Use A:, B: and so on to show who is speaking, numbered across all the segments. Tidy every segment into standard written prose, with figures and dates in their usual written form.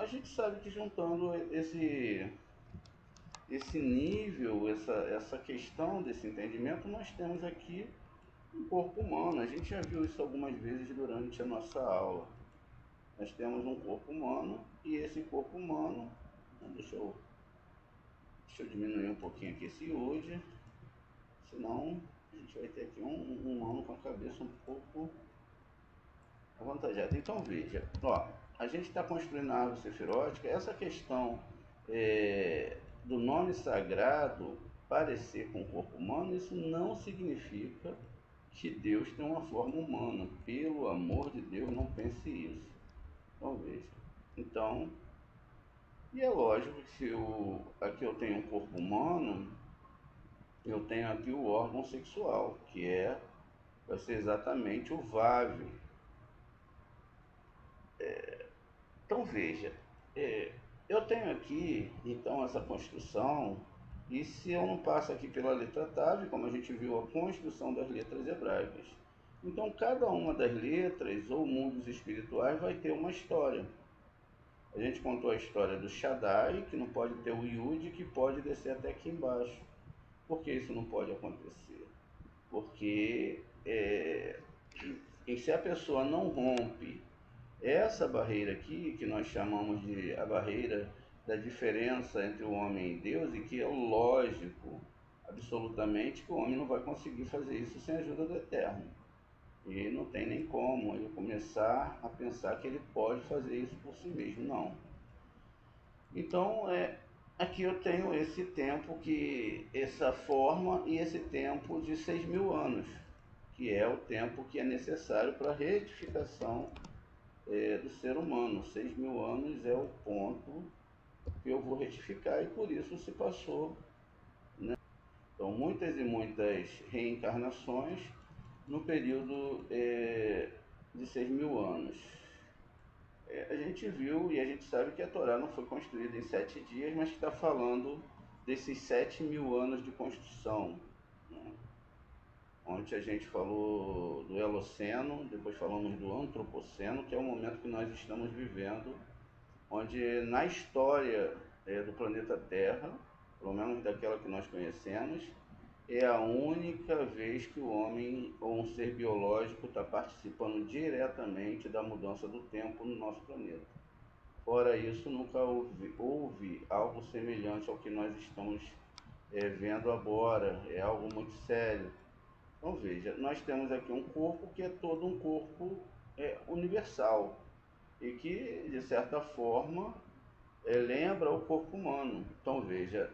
A: a gente sabe que juntando esse nível, essa questão desse entendimento, nós temos aqui um corpo humano. A gente já viu isso algumas vezes durante a nossa aula. Nós temos um corpo humano e esse corpo humano, deixa eu diminuir um pouquinho aqui esse IUD, senão a gente vai ter aqui um humano com a cabeça um pouco avantajada. Então veja, ó, a gente está construindo a árvore sefirótica, essa questão do nome sagrado parecer com o corpo humano, isso não significa que Deus tem uma forma humana. Pelo amor de Deus, não pense isso. Então veja. Então, e é lógico que se aqui eu tenho um corpo humano, eu tenho aqui o órgão sexual, que vai ser exatamente o vável. Então veja, eu tenho aqui então essa construção, e se eu não passo aqui pela letra Tav, como a gente viu a construção das letras hebraicas, então cada uma das letras ou mundos espirituais vai ter uma história. A gente contou a história do Shaddai, que não pode ter o Yud, que pode descer até aqui embaixo. Por que isso não pode acontecer? Porque se a pessoa não rompe essa barreira aqui, que nós chamamos de a barreira da diferença entre o homem e Deus, e que é lógico, absolutamente, que o homem não vai conseguir fazer isso sem a ajuda do Eterno. E não tem nem como ele começar a pensar que ele pode fazer isso por si mesmo, não. Então, aqui eu tenho esse tempo, essa forma e esse tempo de 6.000 anos, que é o tempo que é necessário para a retificação do ser humano. 6.000 anos é o ponto que eu vou retificar, e por isso se passou, né? Então, muitas e muitas reencarnações no período de 6.000 anos. A gente viu e a gente sabe que a Torá não foi construída em 7 dias, mas que está falando desses 7.000 anos de construção, né? Ontem a gente falou do Holoceno, depois falamos do Antropoceno, que é o momento que nós estamos vivendo, onde na história do planeta Terra, pelo menos daquela que nós conhecemos, é a única vez que o homem ou um ser biológico está participando diretamente da mudança do tempo no nosso planeta. Fora isso, nunca houve algo semelhante ao que nós estamos vendo agora. É algo muito sério. Então veja, nós temos aqui um corpo que é todo um corpo universal e que, de certa forma, lembra o corpo humano. Então veja,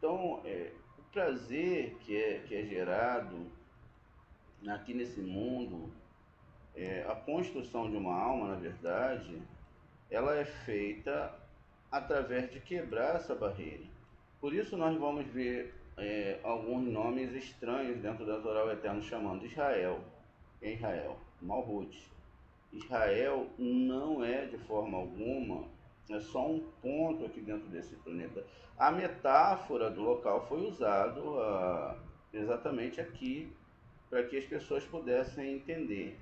A: o prazer que é gerado aqui nesse mundo, a construção de uma alma, na verdade, ela é feita através de quebrar essa barreira. Por isso nós vamos ver alguns nomes estranhos dentro da Torá, o Eterno chamando Israel. Israel, Malhut. Israel não é de forma alguma, é só um ponto aqui dentro desse planeta. A metáfora do local foi usada exatamente aqui para que as pessoas pudessem entender.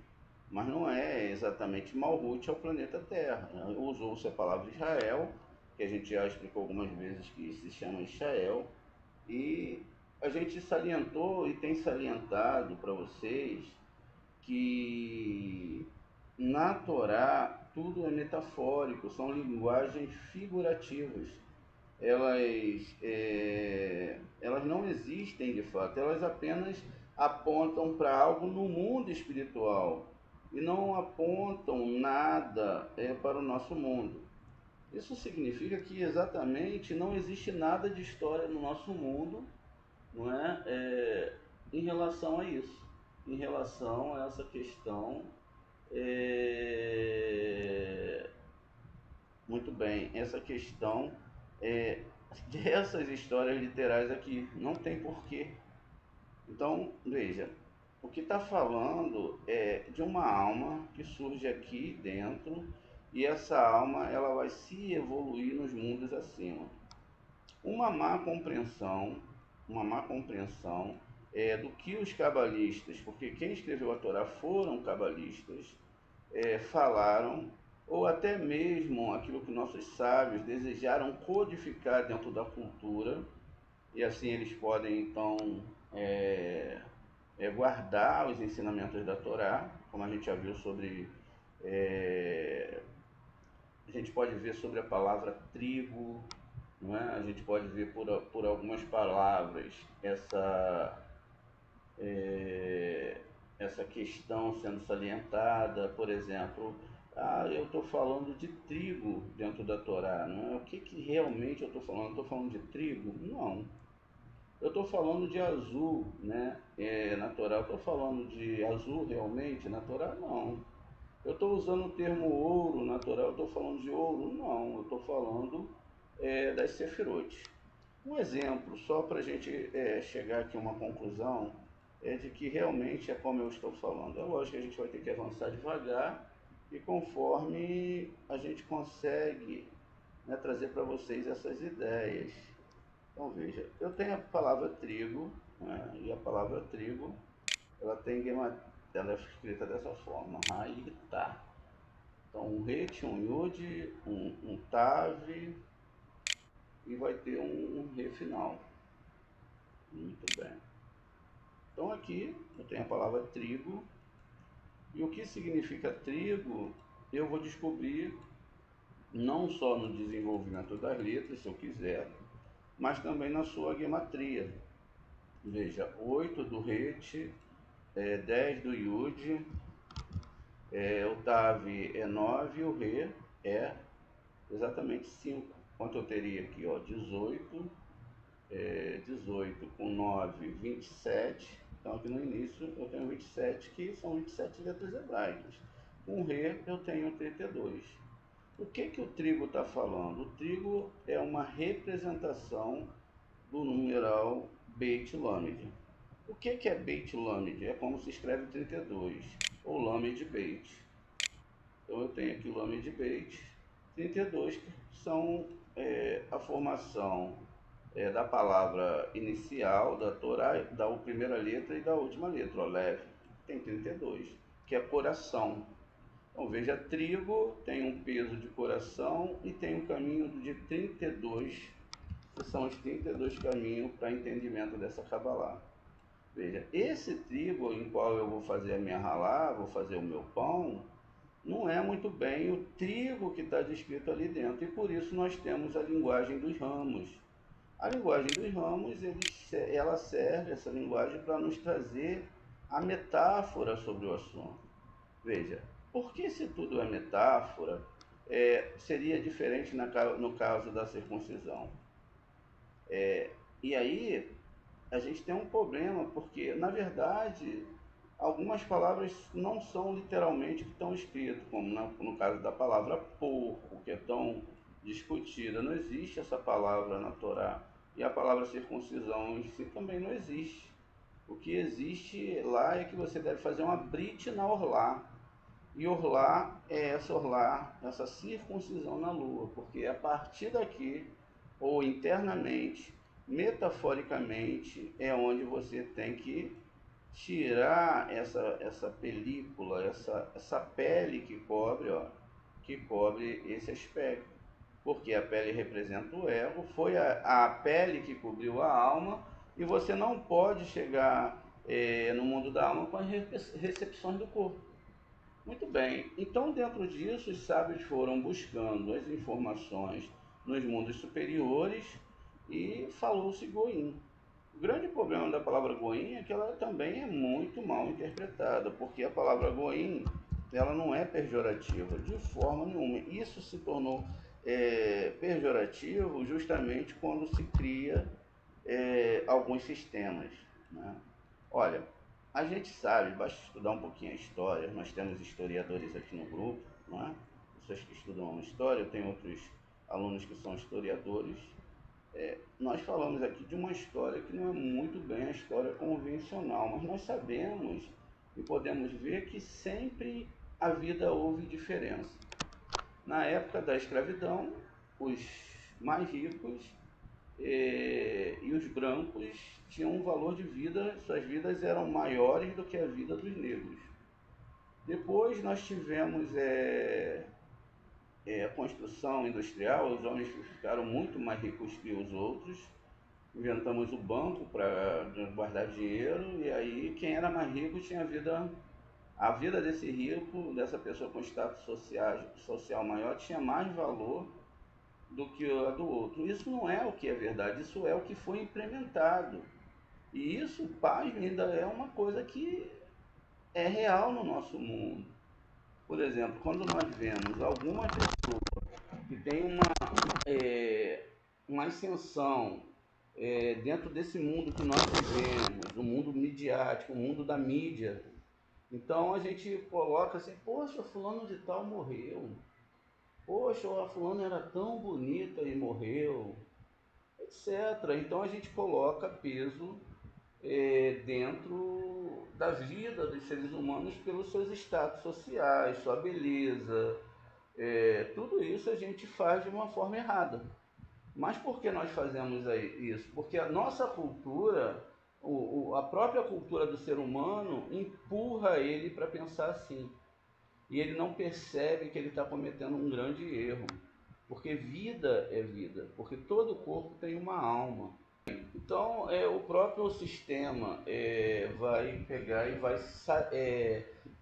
A: Mas não é exatamente Malhut ao planeta Terra. Usou-se a palavra Israel, que a gente já explicou algumas vezes que se chama Israel, e a gente salientou e tem salientado para vocês que na Torá tudo é metafórico, são linguagens figurativas. Elas não existem de fato, elas apenas apontam para algo no mundo espiritual e não apontam nada para o nosso mundo. Isso significa que exatamente não existe nada de história no nosso mundo, não é? Em relação a isso, em relação a essa questão. Muito bem, essa questão dessas histórias literais aqui, não tem porquê. Então, veja, o que está falando é de uma alma que surge aqui dentro, e essa alma ela vai se evoluir nos mundos acima. Uma má compreensão, uma má compreensão do que os cabalistas, porque quem escreveu a Torá foram cabalistas, falaram ou até mesmo aquilo que nossos sábios desejaram codificar dentro da cultura, e assim eles podem então é, guardar os ensinamentos da Torá, como a gente já viu sobre. é, a gente pode ver sobre a palavra trigo, não é? A gente pode ver por algumas palavras é, essa questão sendo salientada, por exemplo, eu estou falando de trigo dentro da Torá, não é? O que, que realmente eu estou falando? Estou falando de trigo? Não. Eu estou falando de azul, né? Na Torá, eu estou falando de azul realmente? Na Torá, não. Eu estou usando o termo ouro na Torá, eu estou falando de ouro? Não, eu estou falando das Sefirot. Um exemplo, só para a gente chegar aqui a uma conclusão, é de que realmente é como eu estou falando. É lógico que a gente vai ter que avançar devagar e conforme a gente consegue, né, trazer para vocês essas ideias. Então veja, eu tenho a palavra trigo, né, e a palavra trigo, ela é escrita dessa forma, Raitá. Então um ret, um yud, um tav e vai ter um re final. Muito bem. Então aqui eu tenho a palavra trigo, e o que significa trigo eu vou descobrir não só no desenvolvimento das letras, se eu quiser, mas também na sua gematria. Veja, 8 do ret, 10 do yud, o tav é 9 e o re é exatamente 5. Quanto eu teria aqui? Ó, 18, 18 com 9, 27. Então aqui no início eu tenho 27, que são 27 letras hebraicas. Com Re eu tenho 32. O que, que o trigo está falando? O trigo é uma representação do numeral Beit Lamed. O que, que é Beit Lamed? É como se escreve 32, ou Lamed Beit. Então eu tenho aqui Lamed Beit 32, que são a formação da palavra inicial da Torá, da primeira letra e da última letra, Olev, tem 32, que é coração. Então veja, trigo tem um peso de coração e tem um caminho de 32, que são os 32 caminhos para entendimento dessa Kabbalah. Veja, esse trigo em qual eu vou fazer a minha ralá, vou fazer o meu pão, não é muito bem o trigo que está descrito ali dentro, e por isso nós temos a linguagem dos ramos. A linguagem dos ramos, ela serve, essa linguagem, para nos trazer a metáfora sobre o assunto. Veja, porque se tudo é metáfora, seria diferente no caso da circuncisão. E aí, a gente tem um problema, porque, na verdade, algumas palavras não são literalmente o que estão escritas, como no caso da palavra porco, que é tão discutida. Não existe essa palavra na Torá. E a palavra circuncisão em si também não existe. O que existe lá é que você deve fazer uma brit na orlá. E orlá, essa circuncisão na lua, porque a partir daqui, ou internamente, metaforicamente, é onde você tem que tirar essa película, essa pele que cobre esse aspecto. Porque a pele representa o ego, foi a pele que cobriu a alma, e você não pode chegar no mundo da alma com as recepções do corpo. Muito bem, então dentro disso os sábios foram buscando as informações nos mundos superiores e falou-se Goim. O grande problema da palavra Goim é que ela também é muito mal interpretada, porque a palavra Goim ela não é pejorativa de forma nenhuma. Isso se tornou pejorativo justamente quando se cria alguns sistemas, né? Olha, a gente sabe, basta estudar um pouquinho a história, nós temos historiadores aqui no grupo, não é? Pessoas que estudam história, eu tenho outros alunos que são historiadores. Nós falamos aqui de uma história que não é muito bem a história convencional, mas nós sabemos e podemos ver que sempre a vida houve diferença. Na época da escravidão, os mais ricos e os brancos tinham um valor de vida, suas vidas eram maiores do que a vida dos negros. Depois nós tivemos a construção industrial, os homens ficaram muito mais ricos que os outros. Inventamos o banco para guardar dinheiro e aí quem era mais rico tinha a vida desse rico, dessa pessoa com status social maior, tinha mais valor do que a do outro. Isso não é o que é verdade, isso é o que foi implementado. E isso, pasme, ainda é uma coisa que é real no nosso mundo. Por exemplo, quando nós vemos alguma pessoa que tem uma ascensão dentro desse mundo que nós vivemos, o mundo midiático, o mundo da mídia, então a gente coloca assim, poxa, fulano de tal morreu, poxa, a fulana era tão bonita e morreu, etc. Então a gente coloca peso dentro da vida dos seres humanos pelos seus status sociais, sua beleza, tudo isso a gente faz de uma forma errada. Mas por que nós fazemos isso? Porque a nossa cultura, a própria cultura do ser humano, empurra ele para pensar assim. E ele não percebe que ele está cometendo um grande erro. Porque vida é vida, porque todo corpo tem uma alma. Então, o próprio sistema vai pegar e vai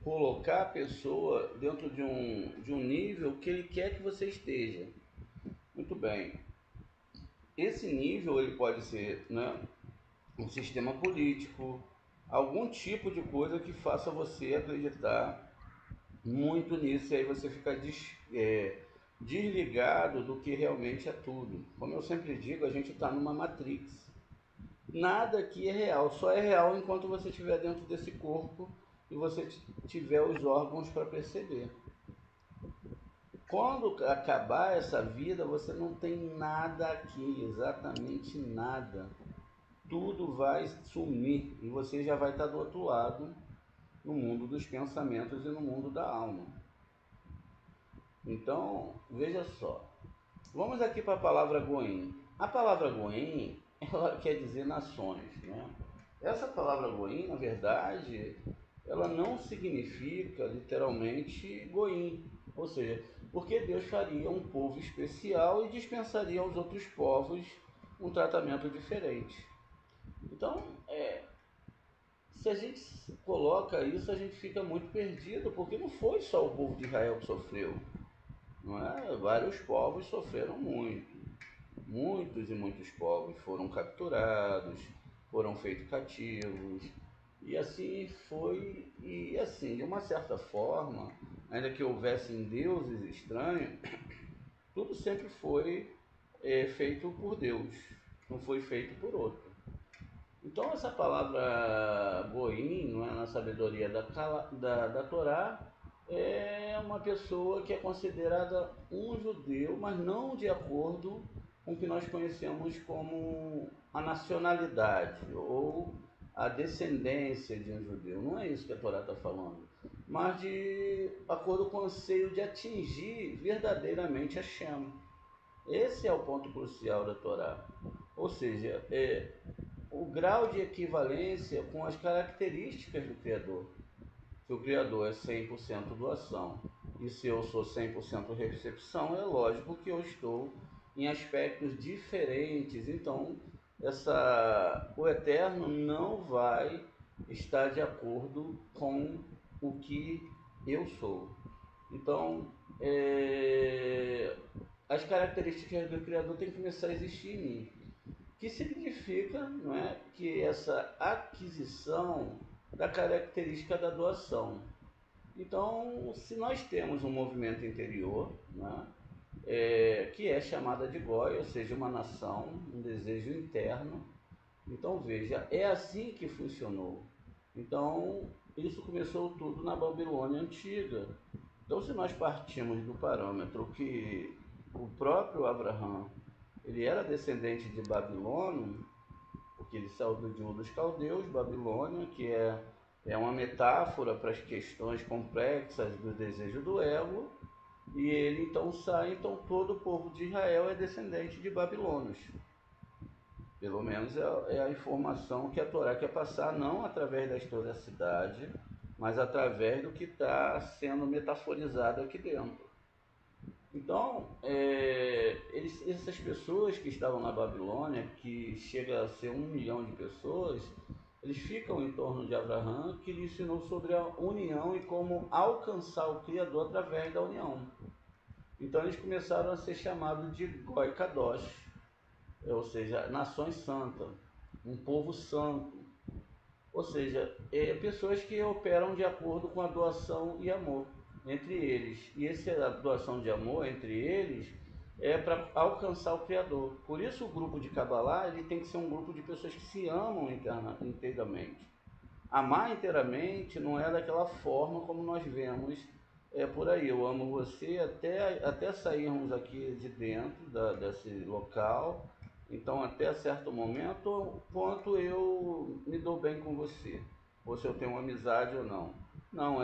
A: colocar a pessoa dentro de um nível que ele quer que você esteja. Muito bem. Esse nível ele pode ser, né, um sistema político, algum tipo de coisa que faça você acreditar muito nisso, e aí você fica desligado do que realmente é tudo. Como eu sempre digo, a gente está numa Matrix. Nada aqui é real, só é real enquanto você estiver dentro desse corpo e você tiver os órgãos para perceber. Quando acabar essa vida, você não tem nada aqui, exatamente nada. Tudo vai sumir e você já vai estar do outro lado, no mundo dos pensamentos e no mundo da alma. Então, veja só. Vamos aqui para a palavra Goim. A palavra Goim, ela quer dizer nações, né? Essa palavra Goim, na verdade, ela não significa literalmente Goim, ou seja, porque Deus faria um povo especial e dispensaria aos outros povos um tratamento diferente. Então, se a gente coloca isso, a gente fica muito perdido, porque não foi só o povo de Israel que sofreu, não é? Vários povos sofreram muito. Muitos e muitos povos foram capturados, foram feitos cativos, e assim foi, e assim, de uma certa forma, ainda que houvessem deuses estranhos, tudo sempre foi feito por Deus, não foi feito por outro. Então essa palavra Goim, não é, na sabedoria da Torá, é uma pessoa que é considerada um judeu, mas não de acordo com o que nós conhecemos como a nacionalidade ou a descendência de um judeu. Não é isso que a Torá está falando, mas de acordo com o anseio de atingir verdadeiramente a Shem. Esse é o ponto crucial da Torá. Ou seja, o grau de equivalência com as características do Criador. Se o Criador é 100% doação e se eu sou 100% recepção, é lógico que eu estou em aspectos diferentes. Então, o Eterno não vai estar de acordo com o que eu sou. Então, as características do Criador têm que começar a existir em mim, que significa, não é, que essa aquisição da característica da doação. Então, se nós temos um movimento interior, né, que é chamada de Goi, ou seja, uma nação, um desejo interno, então veja, é assim que funcionou. Então, isso começou tudo na Babilônia Antiga. Então, se nós partimos do parâmetro que o próprio Abraão ele era descendente de Babilônia, porque ele saiu do Ur dos Caldeus, Babilônia, que é uma metáfora para as questões complexas do desejo do ego, e ele então sai, então todo o povo de Israel é descendente de babilônios. Pelo menos é a informação que a Torá quer passar, não através da historicidade, mas através do que está sendo metaforizado aqui dentro. Então, essas pessoas que estavam na Babilônia, que chega a ser 1 milhão de pessoas, eles ficam em torno de Abraão, que lhe ensinou sobre a união e como alcançar o Criador através da união. Então eles começaram a ser chamados de Goi Kadosh, ou seja, nações santas, um povo santo. Ou seja, pessoas que operam de acordo com a doação e amor entre eles. E essa doação de amor entre eles é para alcançar o Criador. Por isso o grupo de Kabbalah ele tem que ser um grupo de pessoas que se amam inteiramente. Amar inteiramente não é daquela forma como nós vemos por aí. Eu amo você até sairmos aqui de dentro desse local. Então, até certo momento, quanto eu me dou bem com você, ou se eu tenho uma amizade ou não. Não,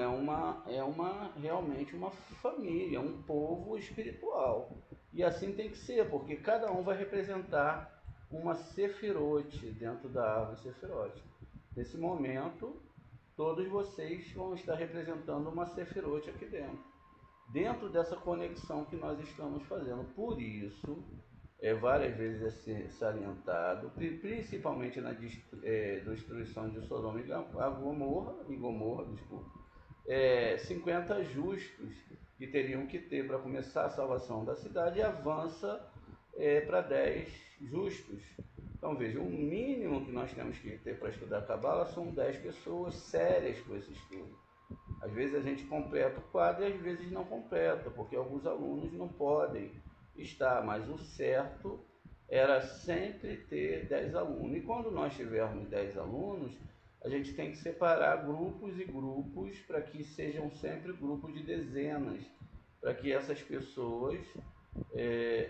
A: realmente uma família, um povo espiritual. E assim tem que ser, porque cada um vai representar uma sefirote dentro da árvore sefirote. Nesse momento, todos vocês vão estar representando uma sefirote aqui dentro dessa conexão que nós estamos fazendo. Por isso, várias vezes salientado, principalmente na destruição de Sodoma e Gomorra, desculpa, 50 justos que teriam que ter para começar a salvação da cidade e avança para 10 justos. Então veja, o mínimo que nós temos que ter para estudar a Cabala são 10 pessoas sérias com esse estudo. Às vezes a gente completa o quadro e às vezes não completa, porque alguns alunos não podem estar, mas o certo era sempre ter 10 alunos. E quando nós tivermos 10 alunos, a gente tem que separar grupos e grupos para que sejam sempre grupos de dezenas, para que essas pessoas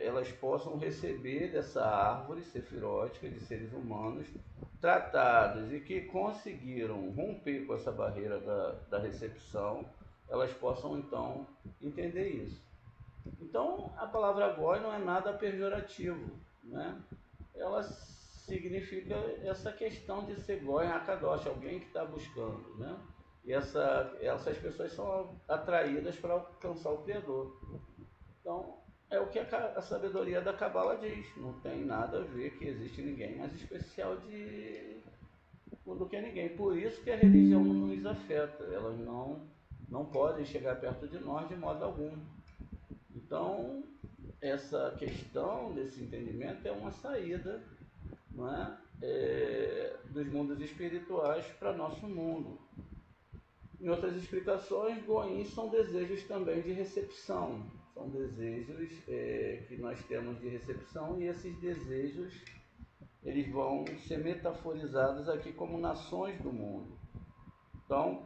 A: elas possam receber dessa árvore sefirótica de seres humanos tratados e que conseguiram romper com essa barreira da recepção, elas possam então entender isso. Então a palavra goi não é nada pejorativo, né? Ela significa essa questão de ser goi, akadosh, alguém que está buscando, né? E essas pessoas são atraídas para alcançar o Criador. Então, é o que a sabedoria da Cabala diz. Não tem nada a ver que existe ninguém mais especial do que ninguém. Por isso que a religião não nos afeta. Elas não podem chegar perto de nós de modo algum. Então, essa questão desse entendimento é uma saída, não é? Dos mundos espirituais para nosso mundo. Em outras explicações, goins são desejos também de recepção. São desejos que nós temos de recepção e esses desejos eles vão ser metaforizados aqui como nações do mundo. Então,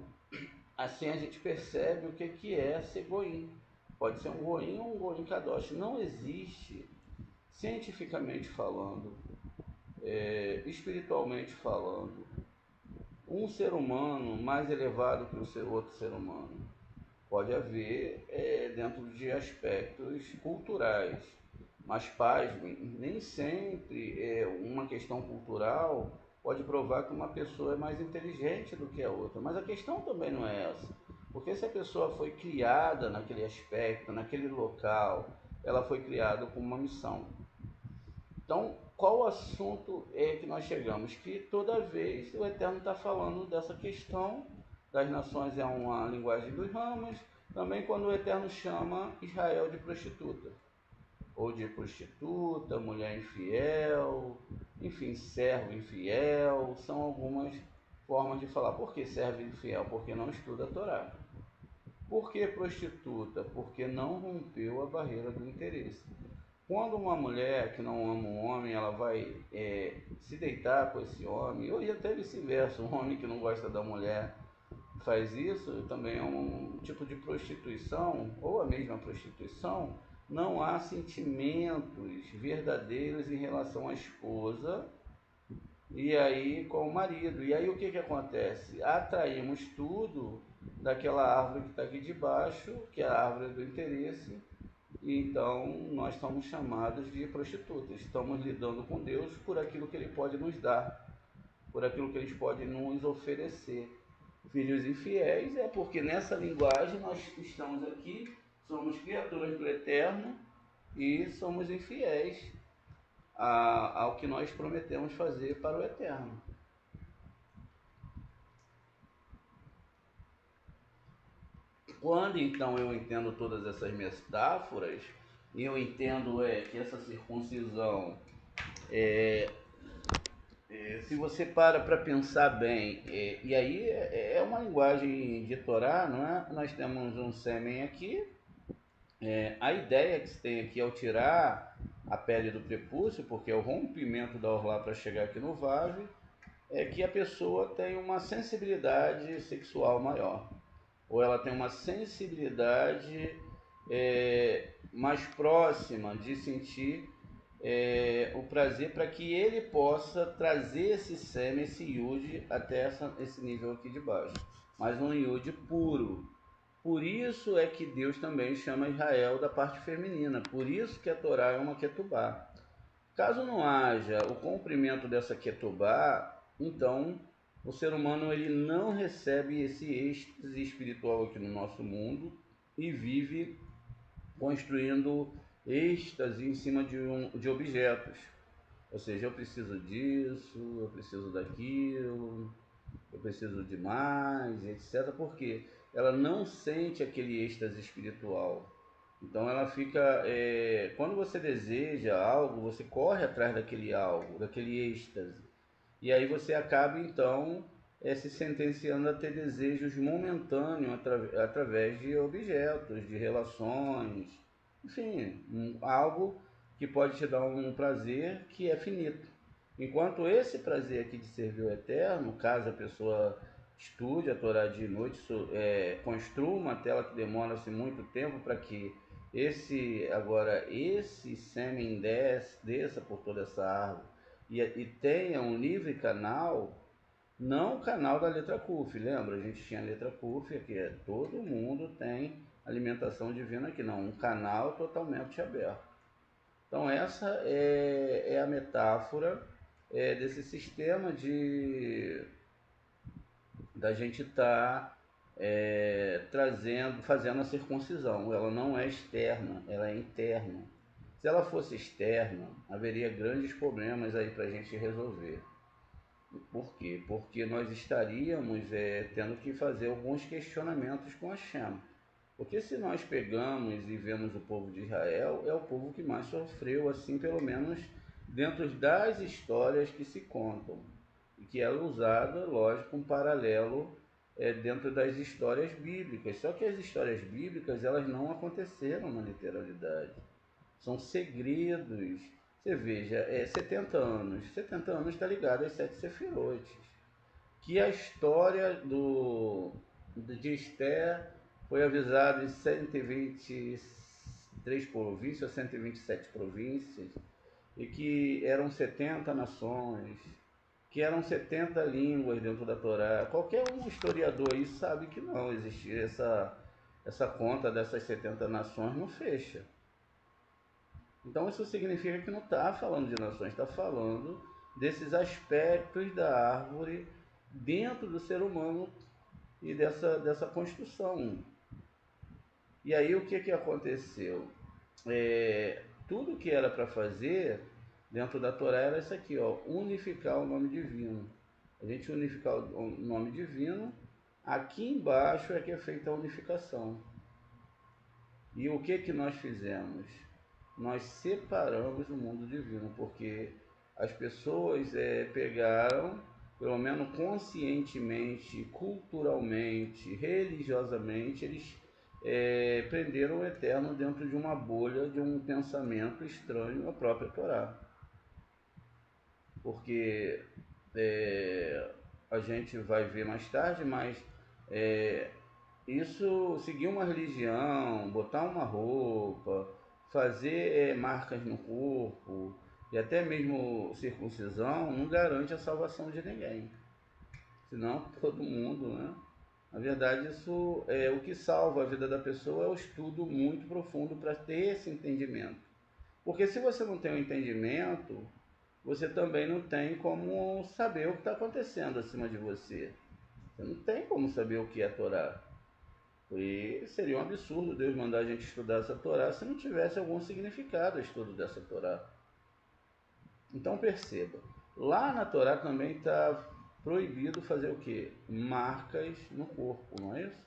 A: assim a gente percebe o que é ser goim. Pode ser um goim ou um goim kadosh. Não existe, cientificamente falando, espiritualmente falando, um ser humano mais elevado que o outro ser humano. Pode haver dentro de aspectos culturais, mas pasmem, nem sempre uma questão cultural pode provar que uma pessoa é mais inteligente do que a outra. Mas a questão também não é essa, porque se a pessoa foi criada naquele aspecto, naquele local, ela foi criada com uma missão. Então, qual o assunto que nós chegamos? Que toda vez o Eterno está falando dessa questão das nações é uma linguagem dos ramos, também quando o Eterno chama Israel de prostituta, ou de prostituta, mulher infiel, enfim, servo infiel, são algumas formas de falar. Por que servo infiel? Porque não estuda a Torá. Por que prostituta? Porque não rompeu a barreira do interesse. Quando uma mulher que não ama um homem, ela vai se deitar com esse homem, ou até vice-versa, um homem que não gosta da mulher faz isso, também é um tipo de prostituição, ou a mesma prostituição, não há sentimentos verdadeiros em relação à esposa e aí com o marido. E aí o que acontece? Atraímos tudo daquela árvore que está aqui debaixo, que é a árvore do interesse, e então nós somos chamados de prostitutas. Estamos lidando com Deus por aquilo que Ele pode nos dar, por aquilo que Ele pode nos oferecer. Filhos infiéis é porque nessa linguagem nós estamos aqui somos criaturas do Eterno e somos infiéis ao que nós prometemos fazer para o Eterno. Quando então eu entendo todas essas metáforas, eu entendo que essa circuncisão, se você para pensar bem, e aí é uma linguagem de Torá, não é? Nós temos um sêmen aqui, a ideia que se tem aqui ao tirar a pele do prepúcio, porque é o rompimento da orla para chegar aqui no vave, é que a pessoa tem uma sensibilidade sexual maior, ou ela tem uma sensibilidade mais próxima de sentir o prazer, para que ele possa trazer esse sêmen, esse yud, até esse nível aqui de baixo, mas um yud puro. Por isso é que Deus também chama Israel da parte feminina, por isso que a Torá é uma ketubá. Caso não haja o cumprimento dessa ketubá, então o ser humano ele não recebe esse êxtase espiritual aqui no nosso mundo e vive construindo êxtase em cima de objetos. Ou seja, eu preciso disso, eu preciso daquilo, eu preciso de mais, etc. Porque ela não sente aquele êxtase espiritual. Então ela fica, quando você deseja algo, você corre atrás daquele algo, daquele êxtase. E aí você acaba então se sentenciando a ter desejos momentâneos através de objetos, de relações, enfim, algo que pode te dar um prazer que é finito. Enquanto esse prazer aqui de servir o Eterno, caso a pessoa estude a Torá de noite, construa uma tela que demora-se muito tempo para que esse sêmen desça por toda essa árvore e tenha um livre canal, não o canal da letra Kuf, lembra? A gente tinha a letra Kuf, que todo mundo tem alimentação divina aqui, não, um canal totalmente aberto. Então essa é a metáfora desse sistema da gente estar fazendo a circuncisão. Ela não é externa, ela é interna. Se ela fosse externa, haveria grandes problemas aí para a gente resolver. Por quê? Porque nós estaríamos tendo que fazer alguns questionamentos com Hashem. Porque se nós pegamos e vemos o povo de Israel, é o povo que mais sofreu, assim, pelo menos dentro das histórias que se contam. E que é usado, lógico, um paralelo dentro das histórias bíblicas. Só que as histórias bíblicas, elas não aconteceram na literalidade. São segredos. Você veja, 70 anos. 70 anos está ligado às 7 sefirotes. Que a história de Esther foi avisada em 123 províncias, ou 127 províncias, e que eram 70 nações, que eram 70 línguas dentro da Torá. Qualquer um historiador aí sabe que não existia essa conta dessas 70 nações, não fecha. Então isso significa que não está falando de nações, está falando desses aspectos da árvore dentro do ser humano e dessa construção. E aí o que aconteceu? Tudo que era para fazer dentro da Torá era isso aqui, ó, unificar o nome divino. A gente unificar o nome divino, aqui embaixo é que é feita a unificação. E o que nós fizemos? Nós separamos o mundo divino, porque as pessoas pegaram, pelo menos conscientemente, culturalmente, religiosamente, eles prenderam o Eterno dentro de uma bolha de um pensamento estranho à própria Torá. Porque a gente vai ver mais tarde, mas isso, seguir uma religião, botar uma roupa, fazer marcas no corpo e até mesmo circuncisão não garante a salvação de ninguém. Senão todo mundo, né? Na verdade, isso é o que salva a vida da pessoa, é o estudo muito profundo para ter esse entendimento. Porque se você não tem o entendimento, você também não tem como saber o que está acontecendo acima de você. Você não tem como saber o que é a Torá. E seria um absurdo Deus mandar a gente estudar essa Torá se não tivesse algum significado o estudo dessa Torá. Então perceba, lá na Torá também está proibido fazer o quê? Marcas no corpo, não é isso?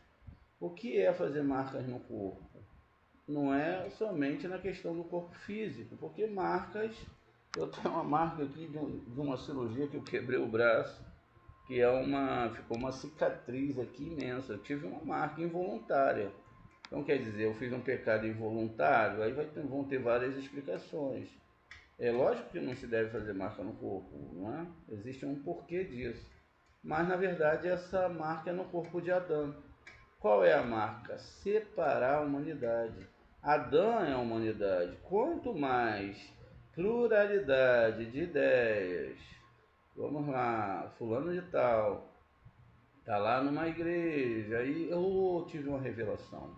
A: O que é fazer marcas no corpo? Não é somente na questão do corpo físico, porque marcas, eu tenho uma marca aqui de uma cirurgia que eu quebrei o braço, que ficou uma cicatriz aqui imensa. Eu tive uma marca involuntária. Então quer dizer, eu fiz um pecado involuntário, aí vão ter várias explicações. É lógico que não se deve fazer marca no corpo, não é? Existe um porquê disso. Mas na verdade essa marca é no corpo de Adão. Qual é a marca? Separar a humanidade. Adão é a humanidade. Quanto mais pluralidade de ideias, vamos lá, fulano de tal, tá lá numa igreja, aí eu tive uma revelação.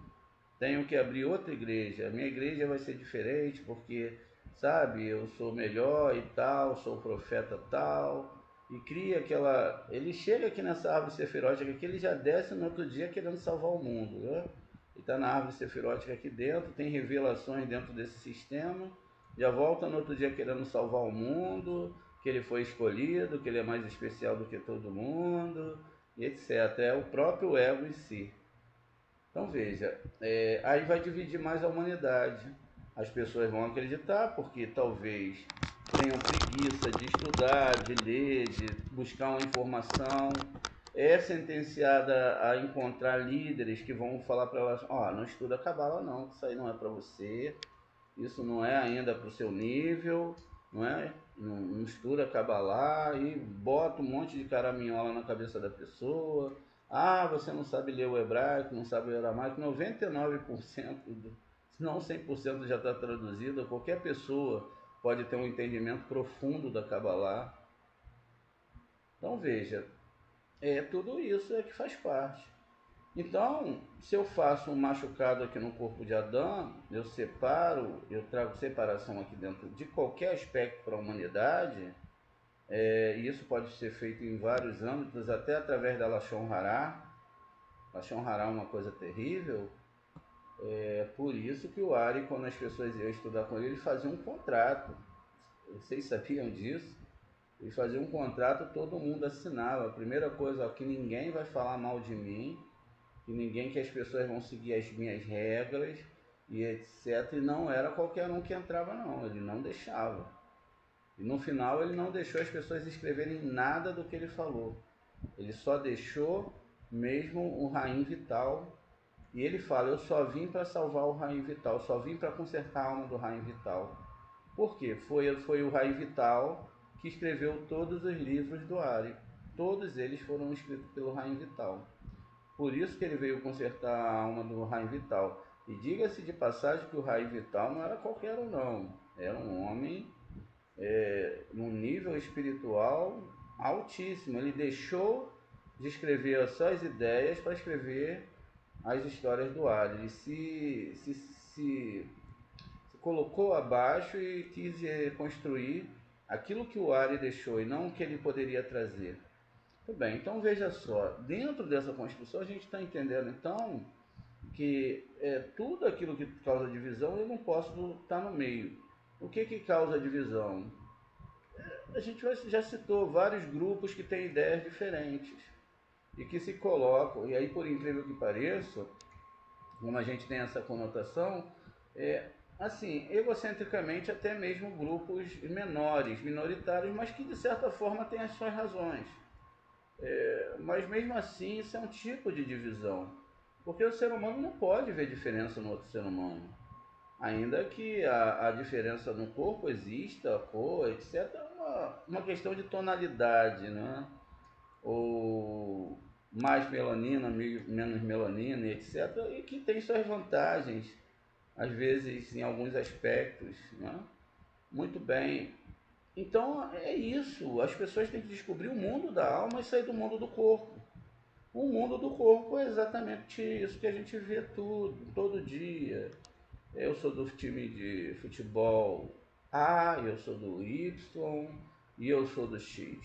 A: Tenho que abrir outra igreja. A minha igreja vai ser diferente porque, sabe, eu sou melhor e tal, sou profeta tal. E cria aquela. Ele chega aqui nessa árvore sefirótica aqui, ele já desce no outro dia querendo salvar o mundo. Né? Ele está na árvore sefirótica aqui dentro, tem revelações dentro desse sistema, já volta no outro dia querendo salvar o mundo, que ele foi escolhido, que ele é mais especial do que todo mundo, e etc. É o próprio ego em si. Então veja, aí vai dividir mais a humanidade. As pessoas vão acreditar porque talvez tenham preguiça de estudar, de ler, de buscar uma informação. É sentenciada a encontrar líderes que vão falar para elas, ó, não estuda cabala não, isso aí não é para você, isso não é ainda para o seu nível, não é? Não estuda cabalá e bota um monte de caraminhola na cabeça da pessoa. Ah, você não sabe ler o hebraico, não sabe o aramaico. 99%, se não 100% já está traduzido. Qualquer pessoa pode ter um entendimento profundo da cabalá. Então veja, tudo isso é que faz parte. Então, se eu faço um machucado aqui no corpo de Adão, eu separo, eu trago separação aqui dentro de qualquer aspecto para a humanidade, e isso pode ser feito em vários âmbitos, até através da Lashon Hará. Lashon Hará é uma coisa terrível. É por isso que o Ari, quando as pessoas iam estudar com ele fazia um contrato. Vocês sabiam disso? Ele fazia um contrato, todo mundo assinava. A primeira coisa, ó, que ninguém vai falar mal de mim, que as pessoas vão seguir as minhas regras e etc. E não era qualquer um que entrava não, ele não deixava. E no final ele não deixou as pessoas escreverem nada do que ele falou. Ele só deixou mesmo o Raim Vital. E ele fala, eu só vim para salvar o Raim Vital, só vim para consertar a alma do Raim Vital. Por quê? Foi o Raim Vital que escreveu todos os livros do Ari. Todos eles foram escritos pelo Raim Vital. Por isso que ele veio consertar a alma do Raim Vital. E diga-se de passagem que o Raim Vital não era qualquer um não. Era um homem num nível espiritual altíssimo. Ele deixou de escrever as suas ideias para escrever as histórias do Ari. Ele se colocou abaixo e quis construir aquilo que o Ari deixou e não o que ele poderia trazer. Tudo bem, então veja só, dentro dessa construção a gente está entendendo então que tudo aquilo que causa divisão eu não posso estar no meio. O que causa divisão? A gente já citou vários grupos que têm ideias diferentes e que se colocam, e aí por incrível que pareça, como a gente tem essa conotação, assim, egocentricamente até mesmo grupos menores, minoritários, mas que de certa forma têm as suas razões. Mas mesmo assim isso é um tipo de divisão, porque o ser humano não pode ver diferença no outro ser humano. Ainda que a diferença no corpo exista, a cor, etc., é uma questão de tonalidade, né? Ou mais melanina, menos melanina, etc., e que tem suas vantagens, às vezes em alguns aspectos, né? Muito bem. Então é isso, as pessoas têm que descobrir o mundo da alma e sair do mundo do corpo. O mundo do corpo é exatamente isso que a gente vê todo dia. Eu sou do time de futebol A, eu sou do Y e eu sou do X.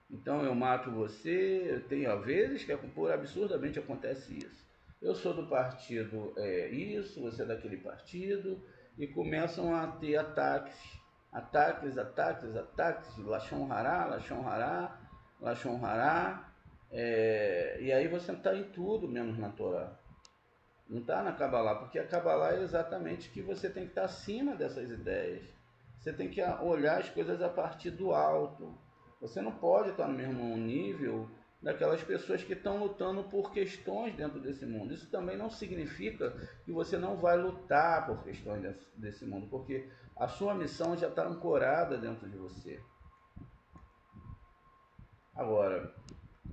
A: Então eu mato você, tem às vezes que por absurdamente acontece isso. eu sou do partido isso, você é daquele partido, e começam a ter ataques, Lachon Hará, Lachon Hará, Lachon Hará, e aí você está em tudo menos na Torá. Não está na Kabbalah, porque a Kabbalah é exatamente que você tem que estar acima dessas ideias. Você tem que olhar as coisas a partir do alto. Você não pode estar no mesmo nível daquelas pessoas que estão lutando por questões dentro desse mundo. Isso também não significa que você não vai lutar por questões desse mundo, porque a sua missão já está ancorada dentro de você. Agora,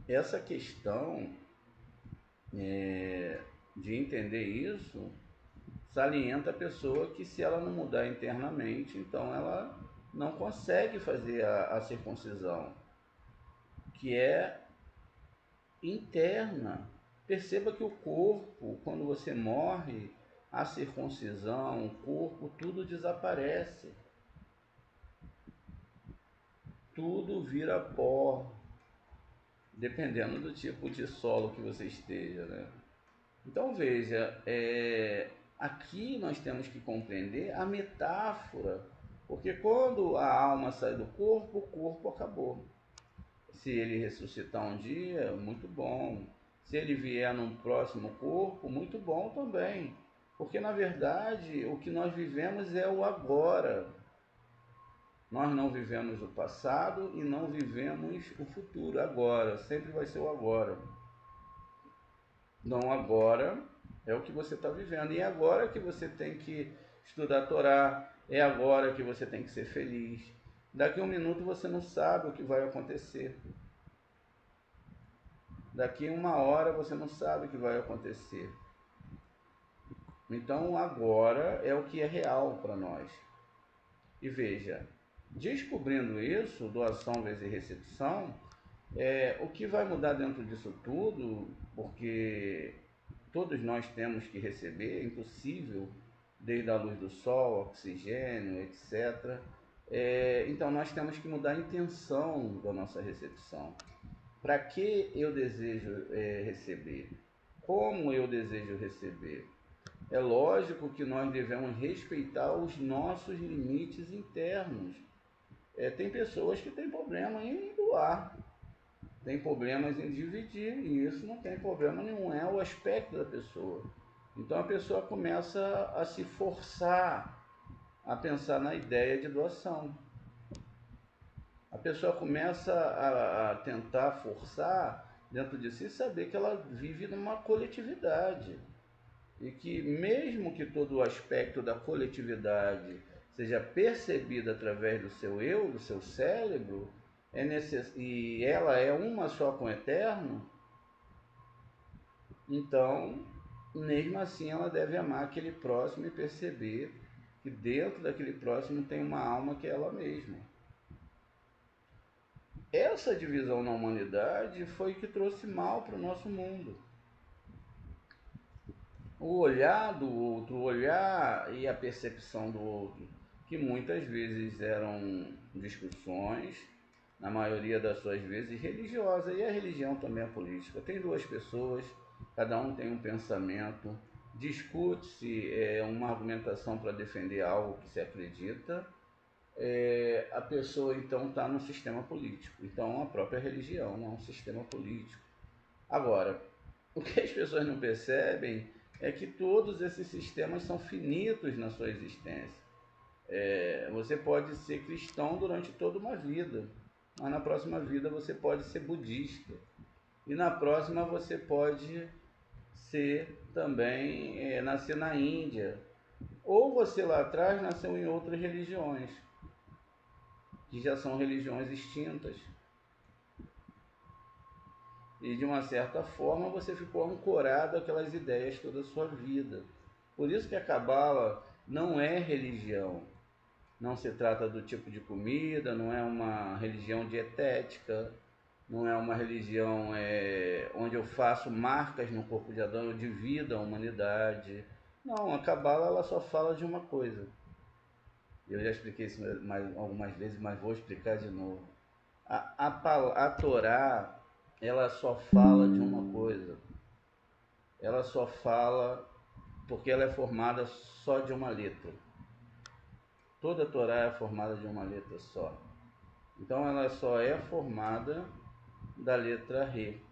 A: essa questão de entender isso salienta a pessoa que, se ela não mudar internamente, então ela não consegue fazer a circuncisão, que é interna. Perceba que o corpo, quando você morre, a circuncisão, o corpo, tudo desaparece. Tudo vira pó, dependendo do tipo de solo que você esteja, né? Então veja, aqui nós temos que compreender a metáfora, porque quando a alma sai do corpo, o corpo acabou. Se ele ressuscitar um dia, muito bom. Se ele vier num próximo corpo, muito bom também. Porque na verdade o que nós vivemos é o agora. Nós não vivemos o passado e não vivemos o futuro. Agora, sempre vai ser o agora. Não, agora é o que você está vivendo. E é agora que você tem que estudar a Torá. É agora que você tem que ser feliz. Daqui a um minuto você não sabe o que vai acontecer. Daqui a uma hora você não sabe o que vai acontecer. Então agora é o que é real para nós. E veja, descobrindo isso, doação vezes recepção, o que vai mudar dentro disso tudo, porque todos nós temos que receber, é impossível, desde a luz do sol, oxigênio, etc. Então nós temos que mudar a intenção da nossa recepção. Para que eu desejo receber? Como eu desejo receber? É lógico que nós devemos respeitar os nossos limites internos. Tem pessoas que têm problema em doar, tem problemas em dividir, e isso não tem problema nenhum, é o aspecto da pessoa. Então a pessoa começa a se forçar a pensar na ideia de doação. A pessoa começa a tentar forçar dentro de si saber que ela vive numa coletividade. E que mesmo que todo o aspecto da coletividade seja percebido através do seu eu, do seu cérebro, e ela é uma só com o Eterno, então, mesmo assim, ela deve amar aquele próximo e perceber que dentro daquele próximo tem uma alma que é ela mesma. Essa divisão na humanidade foi que trouxe mal para o nosso mundo. O olhar do outro, o olhar e a percepção do outro, que muitas vezes eram discussões, na maioria das suas vezes religiosas, e a religião também é política. Tem duas pessoas, cada um tem um pensamento, discute-se uma argumentação para defender algo que se acredita, a pessoa então está no sistema político. Então a própria religião é um sistema político. Agora, o que as pessoas não percebem é que todos esses sistemas são finitos na sua existência. Você pode ser cristão durante toda uma vida, mas na próxima vida você pode ser budista. E na próxima você pode ser também, nascer na Índia. Ou você lá atrás nasceu em outras religiões, que já são religiões extintas. E de uma certa forma você ficou ancorado àquelas ideias toda a sua vida. Por isso que a Cabala não é religião. Não se trata do tipo de comida, não é uma religião dietética, não é uma religião onde eu faço marcas no corpo de Adão, eu divido a humanidade. Não, a Cabala ela só fala de uma coisa. Eu já expliquei isso algumas vezes, mas vou explicar de novo. A Torá, ela só fala de uma coisa. ela só fala porque ela é formada só de uma letra. Toda a Torá é formada de uma letra só. Então ela só é formada da letra Re.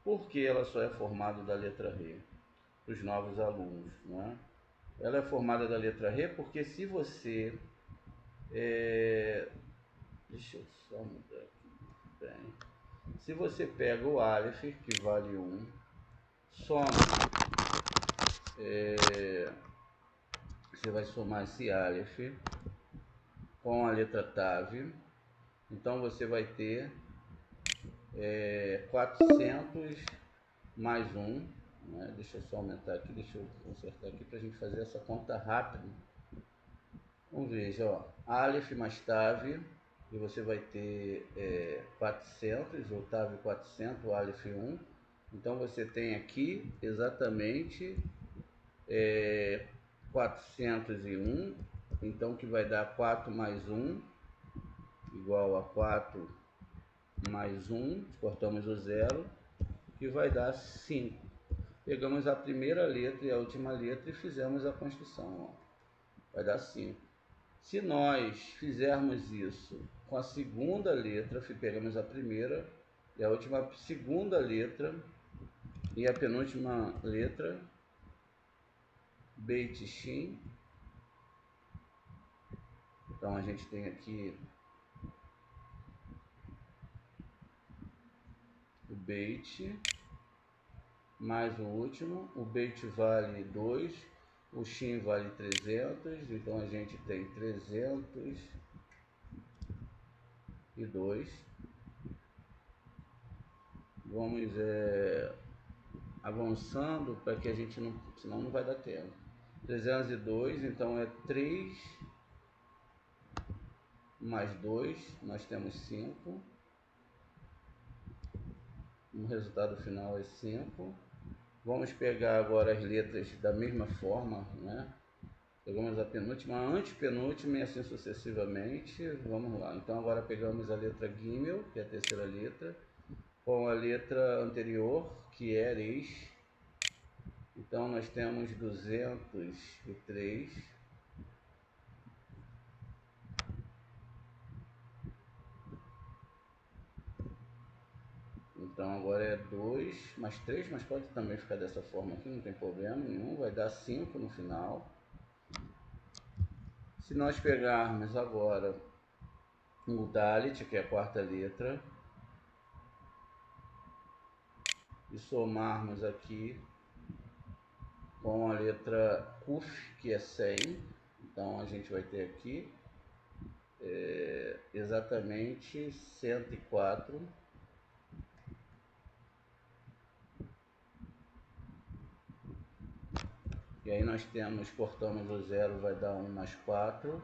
A: Por que ela só é formada da letra Re? Os novos alunos, né? Ela é formada da letra Re porque se você... deixa eu só mudar aqui. Bem, se você pega o Aleph, que vale 1, soma... você vai somar esse Aleph com a letra Tav. Então você vai ter 400 mais 1, né? Deixa eu só aumentar aqui, deixa eu consertar aqui para a gente fazer essa conta rápida. Vamos ver, ó, Aleph mais Tav, e você vai ter 400, o Tav 400, o Aleph 1. Então você tem aqui exatamente 401, então que vai dar 4 mais 1, igual a 4 mais 1, cortamos o 0, que vai dar 5. Pegamos a primeira letra e a última letra e fizemos a construção, ó. Vai dar 5. Se nós fizermos isso com a segunda letra, pegamos a primeira e a última segunda letra e a penúltima letra, Beit Shin. Então a gente tem aqui o Beit mais o último. O Beit vale 2, o Shin vale 300, então a gente tem 302. Vamos avançando para que a gente não, senão não vai dar tempo. 302, então é 3 mais 2, nós temos 5. O resultado final é 5. Vamos pegar agora as letras da mesma forma, né? Pegamos a penúltima, a antepenúltima e assim sucessivamente. Vamos lá. Então agora pegamos a letra Gimel, que é a terceira letra, com a letra anterior, que é Resh. Então nós temos 203. Então agora é 2 mais 3, mas pode também ficar dessa forma aqui, não tem problema nenhum. Vai dar 5 no final. Se nós pegarmos agora o Dalit, que é a quarta letra, e somarmos aqui com a letra Kuf, que é 100, então a gente vai ter aqui exatamente 104. E aí nós temos, cortamos o 0, vai dar 1 mais 4.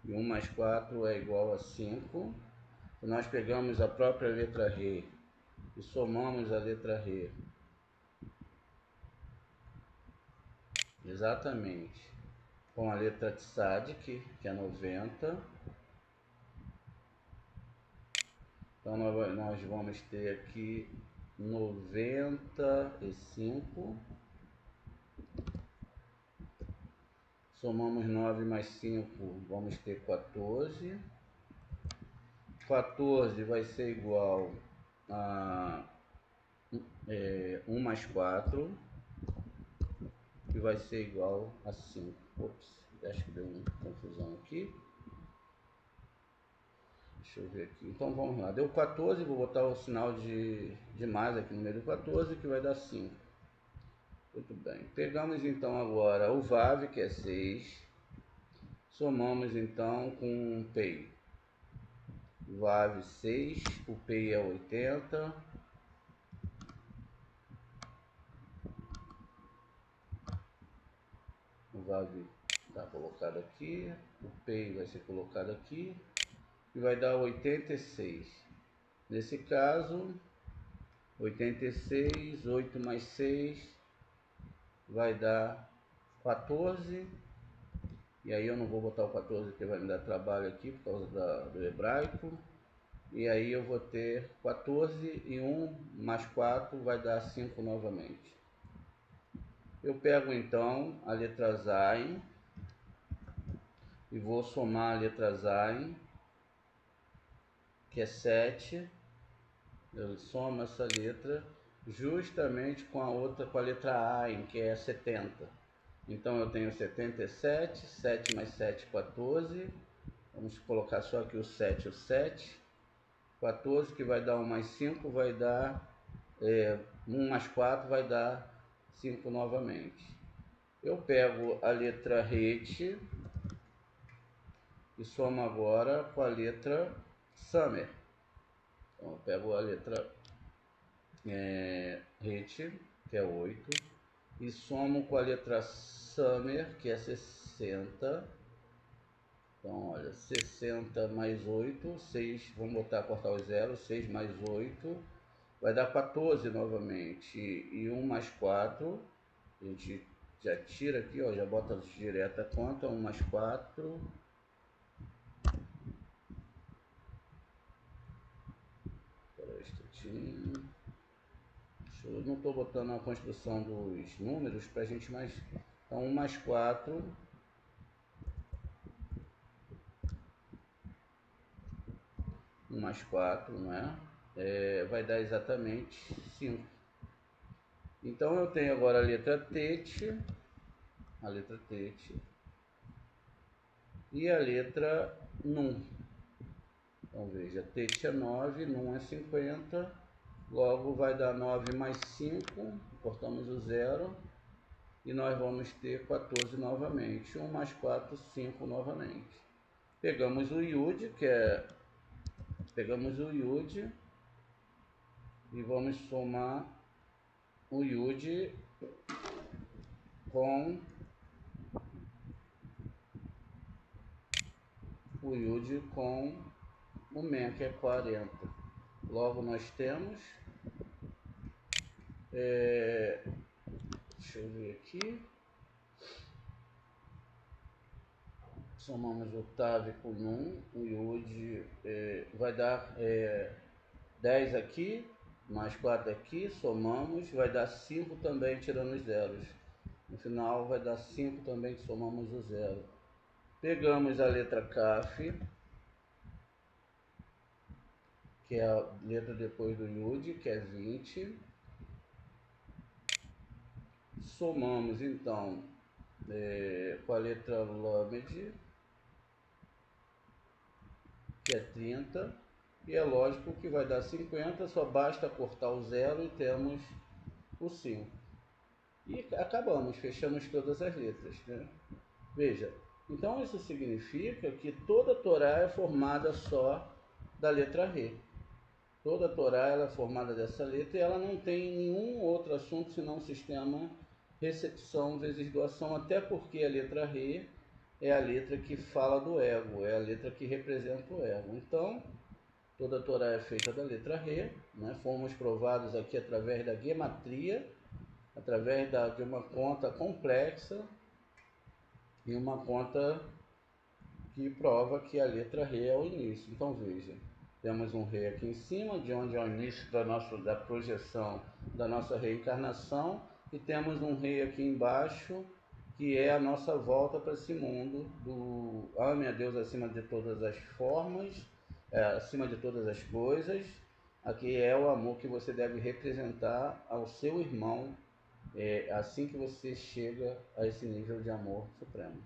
A: E 1 mais 4 é igual a 5. Se nós pegamos a própria letra Re e somamos a letra Re exatamente com a letra Tzadik, que é 90, então nós vamos ter aqui 95. Somamos 9 mais 5, vamos ter 14. 14 vai ser igual a 1 mais 4, que vai ser igual a 5. Ops, acho que deu uma confusão aqui. Deixa eu ver aqui. Então vamos lá. Deu 14, vou botar o sinal de mais aqui no meio do 14, que vai dar 5. Muito bem. Pegamos então agora o VAV, que é 6. Somamos então com o PEI. VAV 6, o PEI é 80. O VAV está colocado aqui. O PEI vai ser colocado aqui. E vai dar 86. Nesse caso, 86, 8 mais 6 vai dar 14. E aí eu não vou botar o 14 porque vai me dar trabalho aqui por causa do hebraico. e aí eu vou ter 14 e 1 mais 4 vai dar 5 novamente. Eu pego então a letra Zayn e vou somar a letra Zayn, que é 7. Eu somo essa letra justamente com a outra, com a letra Ayn, que é 70. Então eu tenho 77, 7 mais 7, 14. Vamos colocar só aqui o 7 e o 7. 14 que vai dar 1 mais 5 vai dar 1 mais 4 vai dar 5 novamente. Eu pego a letra Het e somo agora com a letra Summer. Então eu pego a letra Het, que é 8, e somo com a letra Summer, que é 60. Então, olha, 60 mais 8, 6, vamos botar, cortar os zeros, 6 mais 8, vai dar 14 novamente, e 1 mais 4, a gente já tira aqui, ó, já bota direto a conta, 1 mais 4, espera um instantinho, eu não estou botando a construção dos números para a gente mais, então 1 mais 4, 1 mais 4, não é? Vai dar exatamente 5. Então eu tenho agora a letra Tet, e a letra Num. Então veja, Tet é 9, Num é 50, logo vai dar 9 mais 5, cortamos o zero, e nós vamos ter 14 novamente, 1 mais 4, 5 novamente. Pegamos o Yud, pegamos o Yud e vamos somar o Yud com o Men, que é 40. Logo nós temos, deixa eu ver aqui, somamos o Tav com Num, o Yud vai dar 10 aqui, mais 4 aqui, somamos, vai dar 5 também, tirando os zeros. No final vai dar 5 também, que somamos o zero. Pegamos a letra Kaf, que é a letra depois do Yud, que é 20. Somamos então com a letra Lamed, que é 30. E é lógico que vai dar 50, só basta cortar o zero e temos o 5. E acabamos, fechamos todas as letras, né? Veja, então isso significa que toda a Torá é formada só da letra Re. Toda a Torá ela é formada dessa letra e ela não tem nenhum outro assunto senão o sistema recepção vezes doação, até porque a letra Re é a letra que fala do ego, é a letra que representa o ego. Então, toda a Torá é feita da letra Re, né? Fomos provados aqui através da gematria, através de uma conta complexa e uma conta que prova que a letra Re é o início. Então veja, temos um Re aqui em cima, de onde é o início da projeção da nossa reencarnação, e temos um Re aqui embaixo, que é a nossa volta para esse mundo do ame a Deus acima de todas as formas, acima de todas as coisas. Aqui é o amor que você deve representar ao seu irmão, assim que você chega a esse nível de amor supremo.